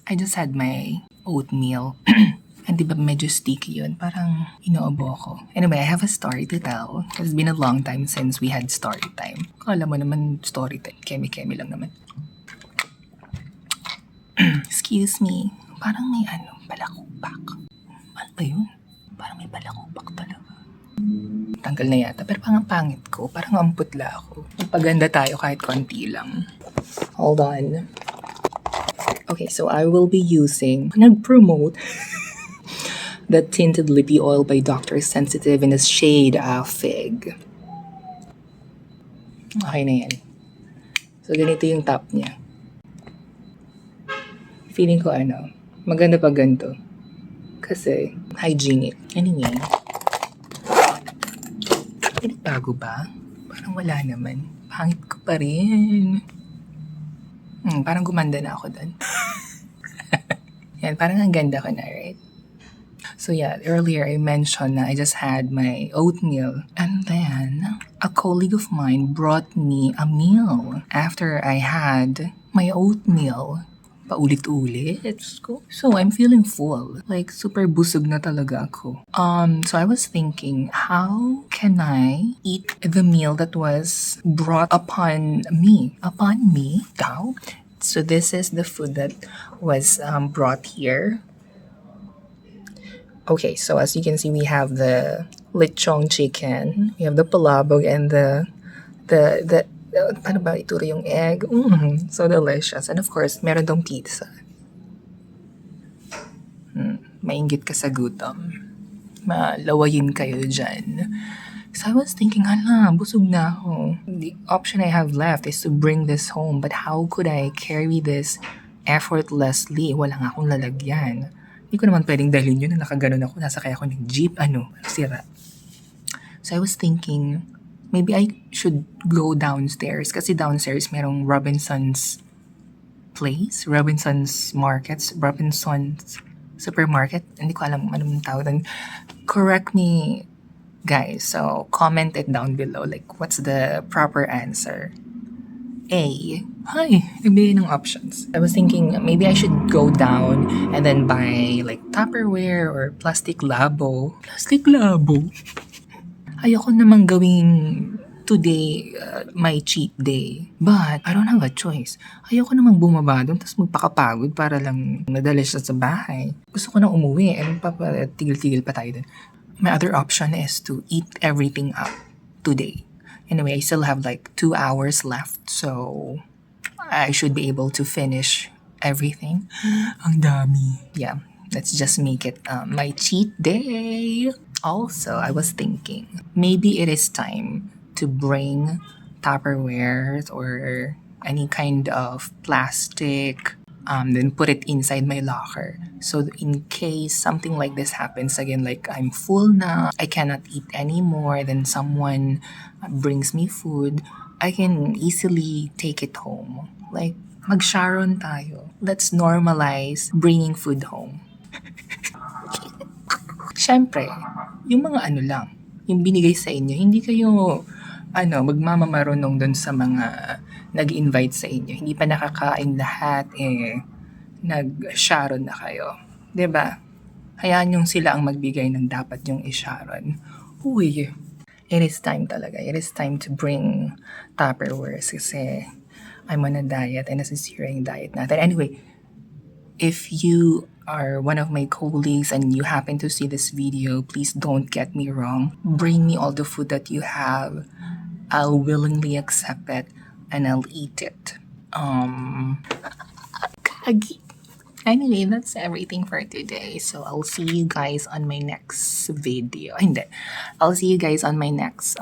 I just had my oatmeal. And di ba medyo sticky yun? Parang inoobo ako. Anyway, I have a story to tell. It's been a long time since we had story time. Kala mo naman story time. Kemi-kemi lang naman. Excuse me. Parang may balakubak. Ano ba yun? Parang may balakubak talaga. Tanggal na yata. Pero parang pangit ko. Parang amputla ako. Magpaganda tayo kahit konti lang. Hold on. Okay, so I will be using, nag-promote, the Tinted Lippy Oil by Dr. Sensitive in the shade Fig. Okay na yan. So, ganito yung top niya. Feeling ko maganda pa ganito. Kasi, hygienic. Anyway. Bago ba? Parang wala naman. Pangit ko pa rin. Parang gumanda na ako dun. Yan, parang ang ganda ko na, right? So yeah, earlier I mentioned na I just had my oatmeal. And then, a colleague of mine brought me a meal after I had my oatmeal. Paulit-ulit. So I'm feeling full. Like, super busog na talaga ako. So I was thinking, how can I eat the meal that was brought upon me? Upon me? Daw? So this is the food that was brought here. Okay, so as you can see, we have the lechong chicken. We have the palabok and the paano ba ituro yung egg? So delicious. And of course, meron dong pizza. Mainggit ka sa gutom. Malawayin kayo dyan. So I was thinking, busog na ako. The option I have left is to bring this home. But how could I carry this effortlessly? Wala nga akong lalagyan. Hindi ko naman pwedeng dalhin yun na nakaganon ako. Nasakay ako ng jeep. Sira. So I was thinking, maybe I should go downstairs. Kasi downstairs merong Robinson's Place, Robinson's Markets, Robinson's Supermarket. Hindi ko alam anong tawag doon. Correct me, guys. So comment it down below. Like, what's the proper answer? A. Hi, nagbigay ng options. I was thinking maybe I should go down and then buy like Tupperware or plastic labo. Plastic labo? Ayoko namang gawing today my cheat day. But I don't have a choice. Ayoko namang bumaba doon tapos magpakapagod para lang nadala siya sa bahay. Gusto ko nang umuwi and tigil-tigil pa tayo doon. My other option is to eat everything up today. Anyway, I still have like 2 hours left, so I should be able to finish everything. Ang dami. Yeah, let's just make it my cheat day. Also, I was thinking, maybe it is time to bring Tupperware or any kind of plastic, then put it inside my locker. So in case something like this happens again, like I'm full na, I cannot eat anymore, then someone brings me food, I can easily take it home. Like, mag-Sharon tayo. Let's normalize bringing food home. Siyempre, yung mga lang, yung binigay sa inyo, hindi kayo, magmamamarunong dun sa mga nag-invite sa inyo. Hindi pa nakakain lahat, nag-Sharon na kayo. 'Di ba? Hayaan yung sila ang magbigay ng dapat yung i-Sharon. Uy, it is time talaga. It is time to bring Tupperware kasi I'm on a diet and nasisira yung diet natin. Anyway, if you are one of my colleagues and you happen to see this video, please don't get me wrong. Bring me all the food that you have. I'll willingly accept it and I'll eat it. Anyway, that's everything for today. So I'll see you guys on my next video. Hindi. I'll see you guys on my next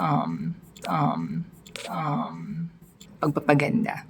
pagpapaganda.